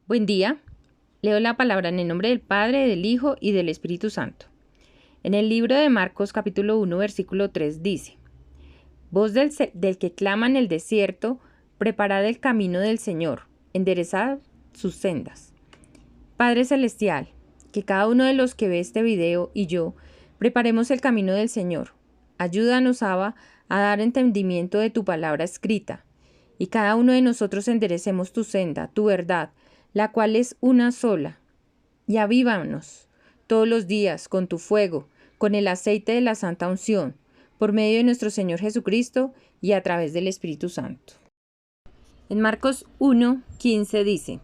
Buen día. Leo la palabra en el nombre del Padre, del Hijo y del Espíritu Santo. En el libro de Marcos capítulo 1 versículo 3 dice: Voz del que clama en el desierto, preparad el camino del Señor, enderezad sus sendas. Padre Celestial, que cada uno de los que ve este video y yo preparemos el camino del Señor. Ayúdanos, Abba, a dar entendimiento de tu palabra escrita, y cada uno de nosotros enderecemos tu senda, tu verdad, la cual es una sola. Y avívanos todos los días con tu fuego, con el aceite de la santa unción, por medio de nuestro Señor Jesucristo y a través del Espíritu Santo. En Marcos 1:15 dice: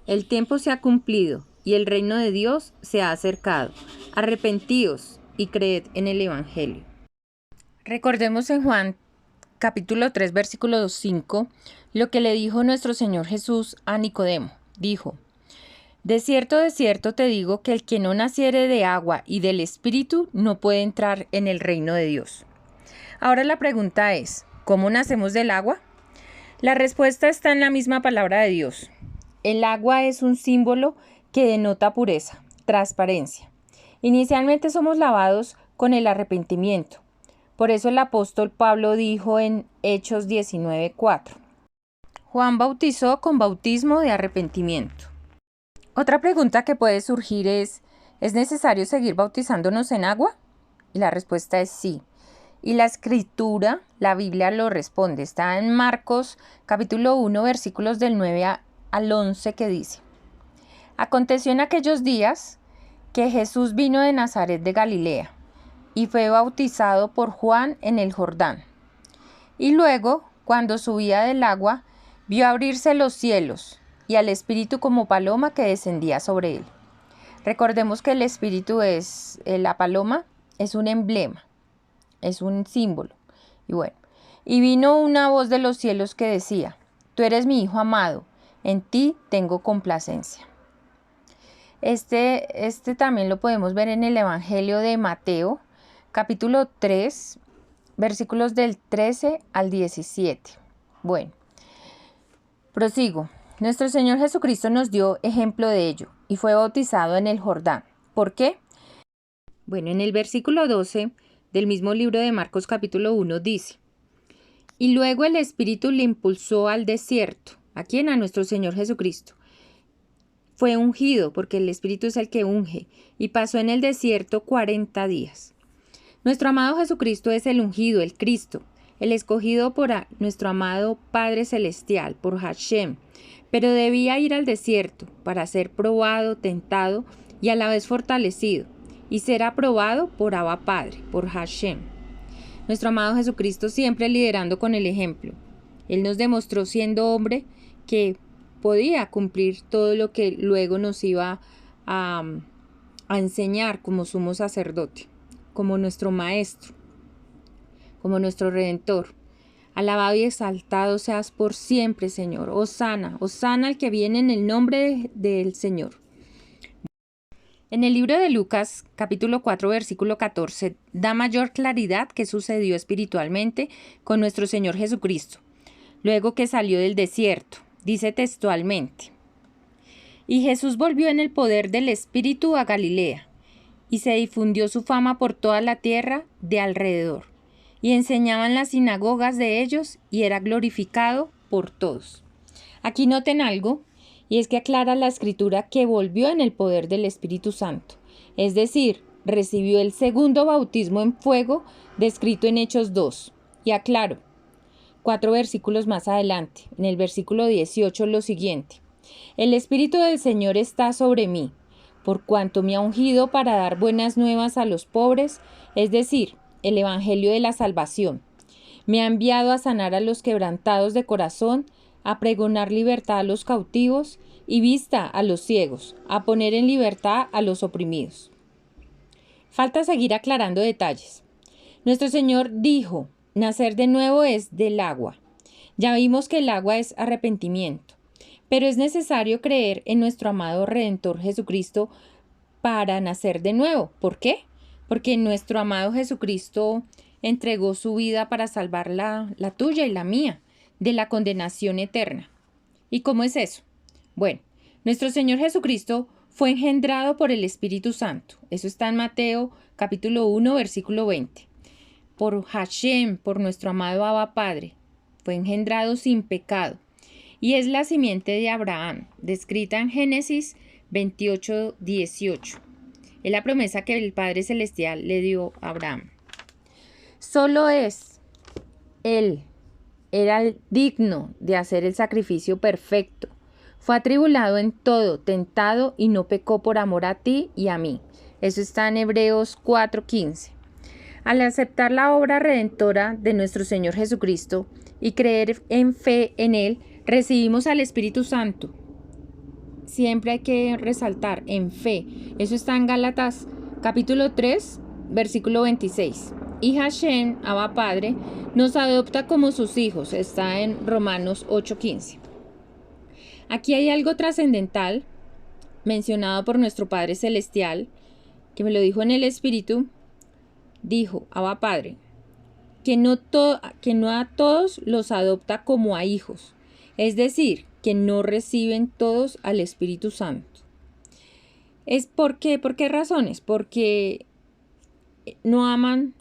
El tiempo se ha cumplido y el reino de Dios se ha acercado. Arrepentíos y creed en el Evangelio. Recordemos en Juan capítulo 3 versículo 5 lo que le dijo nuestro Señor Jesús a Nicodemo. Dijo: de cierto te digo que el que no naciere de agua y del Espíritu no puede entrar en el reino de Dios. Ahora la pregunta es: ¿cómo nacemos del agua? La respuesta está en la misma palabra de Dios. El agua es un símbolo que denota pureza, transparencia. Inicialmente somos lavados con el arrepentimiento. Por eso el apóstol Pablo dijo en Hechos 19:4: Juan bautizó con bautismo de arrepentimiento. Otra pregunta que puede surgir ¿es necesario seguir bautizándonos en agua? Y la respuesta es sí. Y la Escritura, la Biblia lo responde. Está en Marcos capítulo 1 versículos del 9 al 11 que dice: Aconteció en aquellos días que Jesús vino de Nazaret de Galilea y fue bautizado por Juan en el Jordán. Y luego, cuando subía del agua, vio abrirse los cielos y al Espíritu como paloma que descendía sobre él. Recordemos que el Espíritu la paloma es un emblema, es un símbolo. Y vino una voz de los cielos que decía: Tú eres mi Hijo amado, en ti tengo complacencia. Este también lo podemos ver en el Evangelio de Mateo, capítulo 3, versículos del 13 al 17. Bueno, prosigo. Nuestro Señor Jesucristo nos dio ejemplo de ello y fue bautizado en el Jordán. ¿Por qué? Bueno, en el versículo 12 del mismo libro de Marcos capítulo 1 dice: Y luego el Espíritu le impulsó al desierto. ¿A quién? A nuestro Señor Jesucristo. Fue ungido, porque el Espíritu es el que unge, y pasó en el desierto 40 días. Nuestro amado Jesucristo es el ungido, el Cristo, el escogido por nuestro amado Padre Celestial, por Hashem, pero debía ir al desierto para ser probado, tentado y a la vez fortalecido, y ser aprobado por Abba Padre, por Hashem. Nuestro amado Jesucristo siempre liderando con el ejemplo. Él nos demostró siendo hombre que podía cumplir todo lo que luego nos iba a enseñar como sumo sacerdote, como nuestro maestro, como nuestro redentor. Alabado y exaltado seas por siempre, Señor. Hosana, hosana al que viene en el nombre del Señor. En el libro de Lucas, capítulo 4, versículo 14, da mayor claridad qué sucedió espiritualmente con nuestro Señor Jesucristo, luego que salió del desierto. Dice textualmente: Y Jesús volvió en el poder del Espíritu a Galilea, y se difundió su fama por toda la tierra de alrededor, y enseñaba en las sinagogas de ellos, y era glorificado por todos. Aquí noten algo, y es que aclara la Escritura que volvió en el poder del Espíritu Santo, es decir, recibió el segundo bautismo en fuego descrito en Hechos 2. Y aclaro, 4 versículos más adelante, en el versículo 18, lo siguiente: El Espíritu del Señor está sobre mí, por cuanto me ha ungido para dar buenas nuevas a los pobres, es decir, el Evangelio de la salvación. Me ha enviado a sanar a los quebrantados de corazón, a pregonar libertad a los cautivos y vista a los ciegos, a poner en libertad a los oprimidos. Falta seguir aclarando detalles. Nuestro Señor dijo: nacer de nuevo es del agua. Ya vimos que el agua es arrepentimiento, pero es necesario creer en nuestro amado Redentor Jesucristo para nacer de nuevo. ¿Por qué? Porque nuestro amado Jesucristo entregó su vida para salvar la tuya y la mía de la condenación eterna. ¿Y cómo es eso? Bueno, Nuestro Señor Jesucristo fue engendrado por el Espíritu Santo. Eso está en Mateo capítulo 1, versículo 20. Por Hashem, por nuestro amado Abba Padre. Fue engendrado sin pecado. Y es la simiente de Abraham, descrita en Génesis 28, 18. Es la promesa que el Padre Celestial le dio a Abraham. Solo Él era el digno de hacer el sacrificio perfecto. Fue atribulado en todo, tentado y no pecó por amor a ti y a mí. Eso está en Hebreos 4:15. Al aceptar la obra redentora de nuestro Señor Jesucristo y creer en fe en Él, recibimos al Espíritu Santo. Siempre hay que resaltar en fe. Eso está en Gálatas capítulo 3, versículo 26. Y Hashem, Abba Padre, nos adopta como sus hijos. Está en Romanos 8:15. Aquí hay algo trascendental mencionado por nuestro Padre Celestial, que me lo dijo en el Espíritu. Dijo, Abba Padre, que no a todos los adopta como a hijos. Es decir, que no reciben todos al Espíritu Santo. ¿Por qué razones? Porque no aman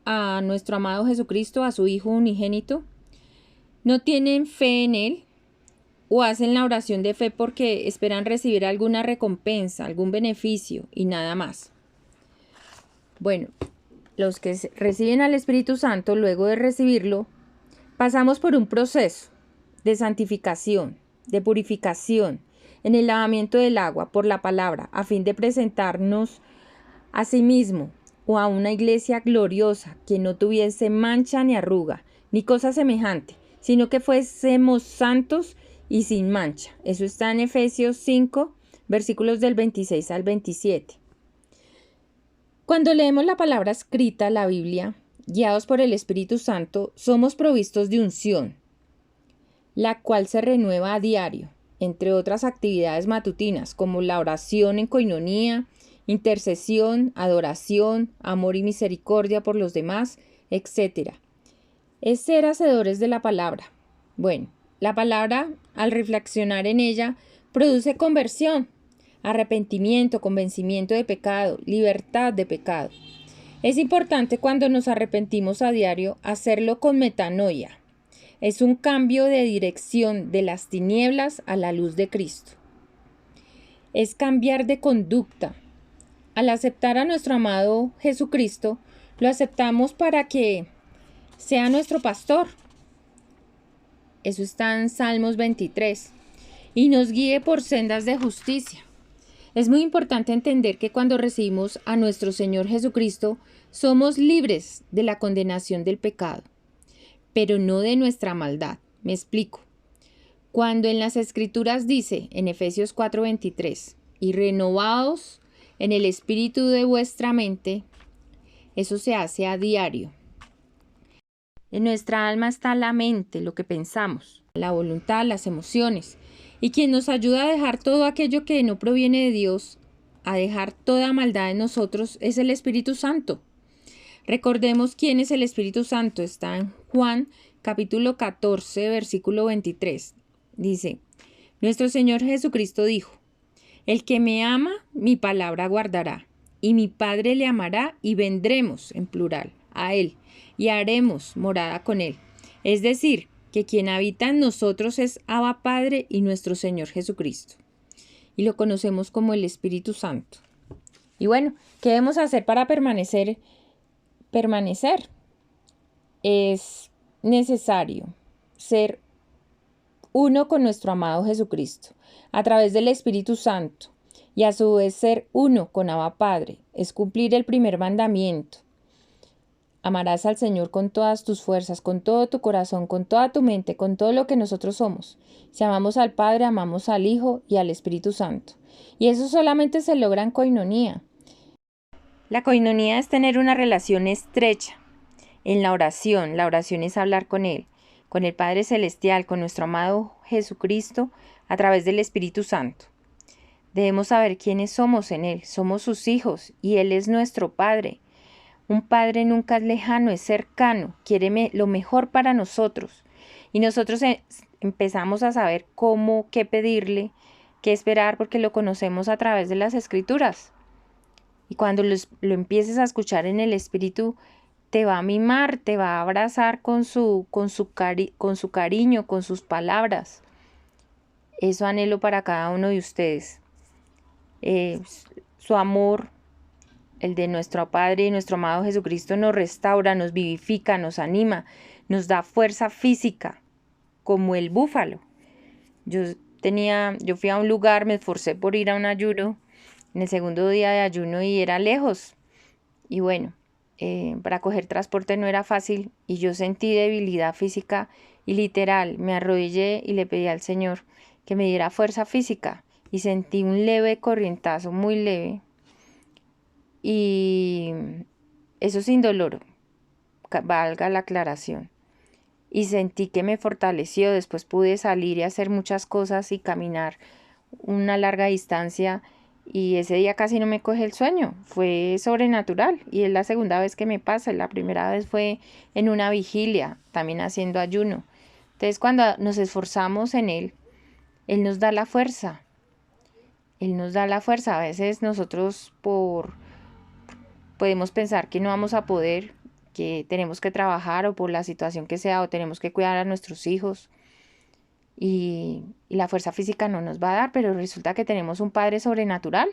a nuestro amado Jesucristo, a su Hijo unigénito, no tienen fe en Él, o hacen la oración de fe porque esperan recibir alguna recompensa, algún beneficio y nada más. Bueno, los que reciben al Espíritu Santo, luego de recibirlo, pasamos por un proceso de santificación, de purificación, en el lavamiento del agua por la palabra, a fin de presentarnos a sí mismo o a una iglesia gloriosa que no tuviese mancha ni arruga, ni cosa semejante, sino que fuésemos santos y sin mancha. Eso está en Efesios 5, versículos del 26 al 27. Cuando leemos la palabra escrita, la Biblia, guiados por el Espíritu Santo, somos provistos de unción, la cual se renueva a diario, entre otras actividades matutinas, como la oración en coinonía, intercesión, adoración, amor y misericordia por los demás, etc. Es ser hacedores de la palabra. Bueno, la palabra, al reflexionar en ella, produce conversión, arrepentimiento, convencimiento de pecado, libertad de pecado. Es importante cuando nos arrepentimos a diario hacerlo con metanoia. Es un cambio de dirección de las tinieblas a la luz de Cristo. Es cambiar de conducta. Al aceptar a nuestro amado Jesucristo, lo aceptamos para que sea nuestro pastor. Eso está en Salmos 23. Y nos guíe por sendas de justicia. Es muy importante entender que cuando recibimos a nuestro Señor Jesucristo, somos libres de la condenación del pecado, pero no de nuestra maldad. Me explico. Cuando en las Escrituras dice, en Efesios 4:23, y renovaos en el espíritu de vuestra mente, eso se hace a diario. En nuestra alma está la mente, lo que pensamos, la voluntad, las emociones. Y quien nos ayuda a dejar todo aquello que no proviene de Dios, a dejar toda maldad en nosotros, es el Espíritu Santo. Recordemos quién es el Espíritu Santo. Está en Juan capítulo 14, versículo 23. Dice, nuestro Señor Jesucristo dijo, el que me ama, mi palabra guardará, y mi Padre le amará y vendremos, en plural, a Él, y haremos morada con Él. Es decir, que quien habita en nosotros es Abba Padre y nuestro Señor Jesucristo. Y lo conocemos como el Espíritu Santo. Y bueno, ¿qué debemos hacer para permanecer? Es necesario ser uno con nuestro amado Jesucristo, a través del Espíritu Santo, y a su vez ser uno con Abba Padre, es cumplir el primer mandamiento. Amarás al Señor con todas tus fuerzas, con todo tu corazón, con toda tu mente, con todo lo que nosotros somos. Si amamos al Padre, amamos al Hijo y al Espíritu Santo. Y eso solamente se logra en coinonía. La coinonía es tener una relación estrecha en la oración. La oración es hablar con Él, con el Padre Celestial, con nuestro amado Jesucristo, a través del Espíritu Santo. Debemos saber quiénes somos en Él. Somos sus hijos y Él es nuestro Padre. Un Padre nunca es lejano, es cercano, quiere lo mejor para nosotros. Y nosotros empezamos a saber qué pedirle qué esperar porque lo conocemos a través de las Escrituras. Y cuando lo empieces a escuchar en el Espíritu, te va a mimar, te va a abrazar con su cariño, con sus palabras. Eso anhelo para cada uno de ustedes. Su amor, el de nuestro Padre y nuestro amado Jesucristo, nos restaura, nos vivifica, nos anima, nos da fuerza física, como el búfalo. Yo fui a un lugar, me esforcé por ir a un ayuno, en el segundo día de ayuno, y era lejos. Y bueno, para coger transporte no era fácil y yo sentí debilidad física y literal me arrodillé y le pedí al Señor que me diera fuerza física y sentí un leve corrientazo, muy leve, y eso sin dolor, valga la aclaración. Y sentí que me fortaleció, después pude salir y hacer muchas cosas y caminar una larga distancia. Y ese día casi no me coge el sueño, fue sobrenatural y es la segunda vez que me pasa. La primera vez fue en una vigilia, también haciendo ayuno. Entonces cuando nos esforzamos en Él nos da la fuerza. Él nos da la fuerza. A veces nosotros podemos pensar que no vamos a poder, que tenemos que trabajar o por la situación que sea, o tenemos que cuidar a nuestros hijos. Y la fuerza física no nos va a dar, pero resulta que tenemos un Padre sobrenatural,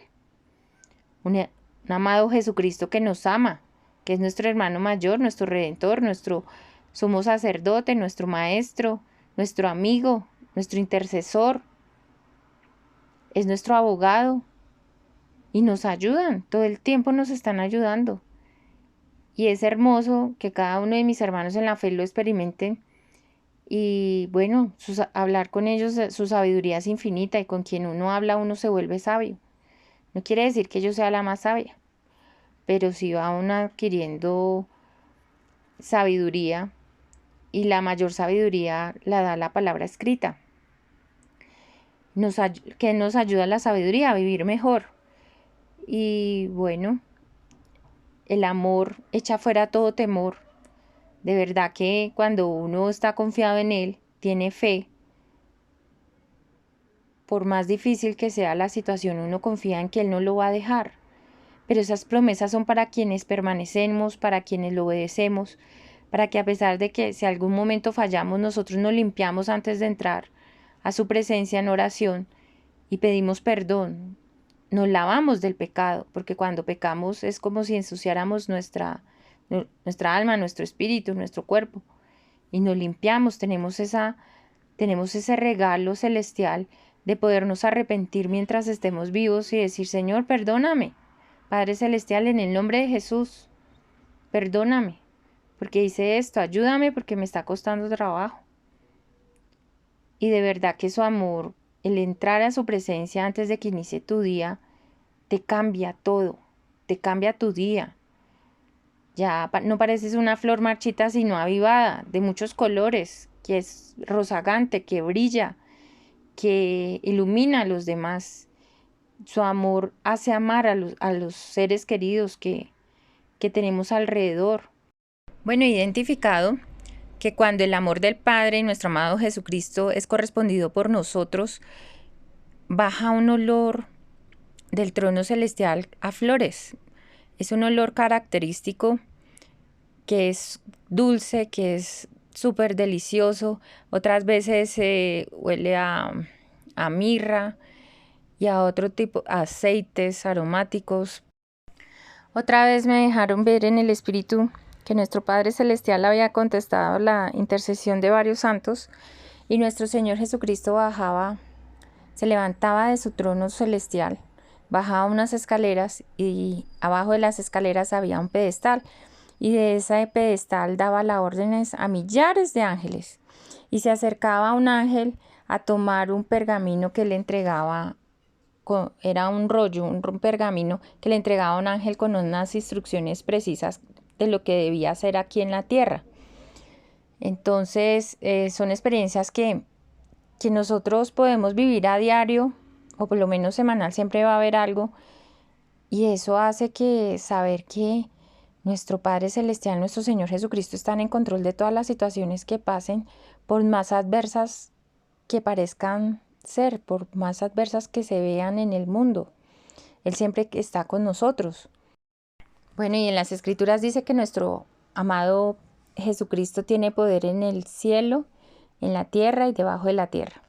un amado Jesucristo que nos ama, que es nuestro hermano mayor, nuestro redentor, nuestro sumo sacerdote, nuestro maestro, nuestro amigo, nuestro intercesor, es nuestro abogado y nos ayudan, todo el tiempo nos están ayudando. Y es hermoso que cada uno de mis hermanos en la fe lo experimenten. Y bueno, hablar con ellos, su sabiduría es infinita y con quien uno habla uno se vuelve sabio. No quiere decir que yo sea la más sabia, pero sí va uno adquiriendo sabiduría y la mayor sabiduría la da la palabra escrita. Que nos ayuda la sabiduría a vivir mejor. Y bueno, el amor echa fuera todo temor. De verdad que cuando uno está confiado en Él, tiene fe, por más difícil que sea la situación, uno confía en que Él no lo va a dejar. Pero esas promesas son para quienes permanecemos, para quienes lo obedecemos, para que a pesar de que si algún momento fallamos, nosotros nos limpiamos antes de entrar a su presencia en oración y pedimos perdón. Nos lavamos del pecado, porque cuando pecamos es como si ensuciáramos nuestra alma, nuestro espíritu, nuestro cuerpo, y nos limpiamos. Tenemos ese regalo celestial de podernos arrepentir mientras estemos vivos y decir: Señor, perdóname, Padre Celestial, en el nombre de Jesús, perdóname, porque hice esto, ayúdame porque me está costando trabajo. Y de verdad que su amor, el entrar a su presencia antes de que inicie tu día, te cambia todo, te cambia tu día. Ya no pareces una flor marchita, sino avivada, de muchos colores, que es rozagante, que brilla, que ilumina a los demás. Su amor hace amar a los seres queridos que tenemos alrededor. Bueno, identificado que cuando el amor del Padre y nuestro amado Jesucristo es correspondido por nosotros, baja un olor del trono celestial a flores. Es un olor característico que es dulce, que es súper delicioso. Otras veces huele a mirra y a otro tipo, aceites aromáticos. Otra vez me dejaron ver en el Espíritu que nuestro Padre Celestial había contestado la intercesión de varios santos y nuestro Señor Jesucristo bajaba, se levantaba de su trono celestial, bajaba unas escaleras y abajo de las escaleras había un pedestal, y de ese pedestal daba las órdenes a millares de ángeles, y se acercaba un ángel a tomar un pergamino que le entregaba. Era un rollo, un pergamino que le entregaba un ángel con unas instrucciones precisas de lo que debía hacer aquí en la tierra. Entonces son experiencias que nosotros podemos vivir a diario, o por lo menos semanal, siempre va a haber algo, y eso hace que saber que nuestro Padre Celestial, nuestro Señor Jesucristo, están en control de todas las situaciones que pasen, por más adversas que parezcan ser, por más adversas que se vean en el mundo. Él siempre está con nosotros. Bueno, y en las Escrituras dice que nuestro amado Jesucristo tiene poder en el cielo, en la tierra y debajo de la tierra.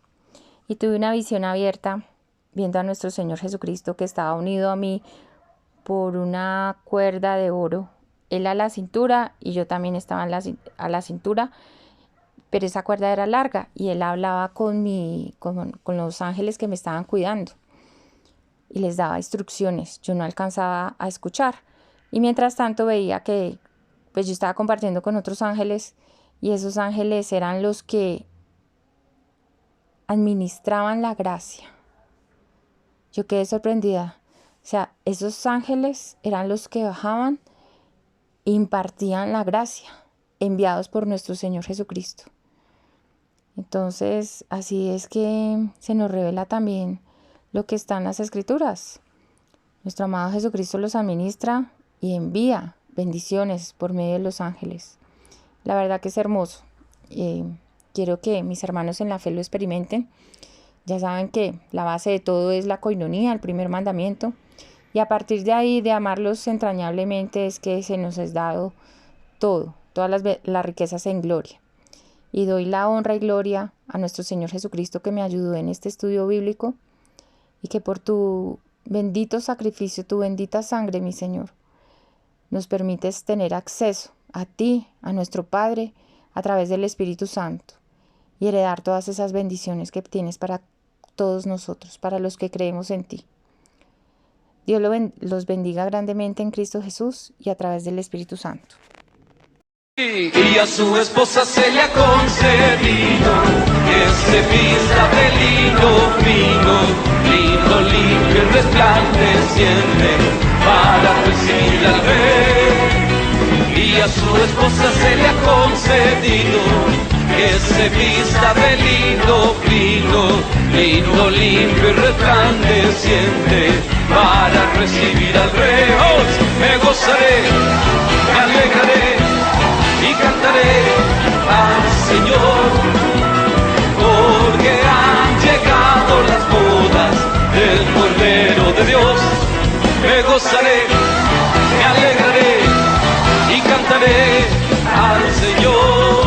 Y tuve una visión abierta viendo a nuestro Señor Jesucristo, que estaba unido a mí por una cuerda de oro. Él a la cintura y yo también estaba a la cintura, pero esa cuerda era larga y él hablaba con los ángeles que me estaban cuidando y les daba instrucciones. Yo no alcanzaba a escuchar. Y mientras tanto veía que pues yo estaba compartiendo con otros ángeles y esos ángeles eran los que administraban la gracia. Yo quedé sorprendida. O sea, esos ángeles eran los que bajaban e impartían la gracia, enviados por nuestro Señor Jesucristo. Entonces, así es que se nos revela también lo que está en las Escrituras. Nuestro amado Jesucristo los administra y envía bendiciones por medio de los ángeles. La verdad que es hermoso. Quiero que mis hermanos en la fe lo experimenten. Ya saben que la base de todo es la coinonía, el primer mandamiento. Y a partir de ahí, de amarlos entrañablemente, es que se nos es dado todo, todas las riquezas en gloria. Y doy la honra y gloria a nuestro Señor Jesucristo, que me ayudó en este estudio bíblico, y que por tu bendito sacrificio, tu bendita sangre, mi Señor, nos permites tener acceso a ti, a nuestro Padre, a través del Espíritu Santo, y heredar todas esas bendiciones que tienes para todos nosotros, para los que creemos en ti. Dios los bendiga grandemente en Cristo Jesús y a través del Espíritu Santo. Y a su esposa se le ha concedido que se vista de lino fino, lino limpio y resplandeciente, para recibir al rey. Y a su esposa se le ha concedido que se vista de lino fino, lino limpio y resplandeciente, para recibir al rey. ¡Oh! Me gozaré, me alegraré y cantaré al Señor, porque han llegado las bodas del Cordero de Dios. Me gozaré, me alegraré y cantaré al Señor,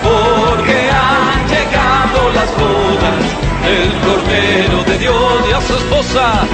porque han llegado las bodas del Cordero de Dios. Y a su esposa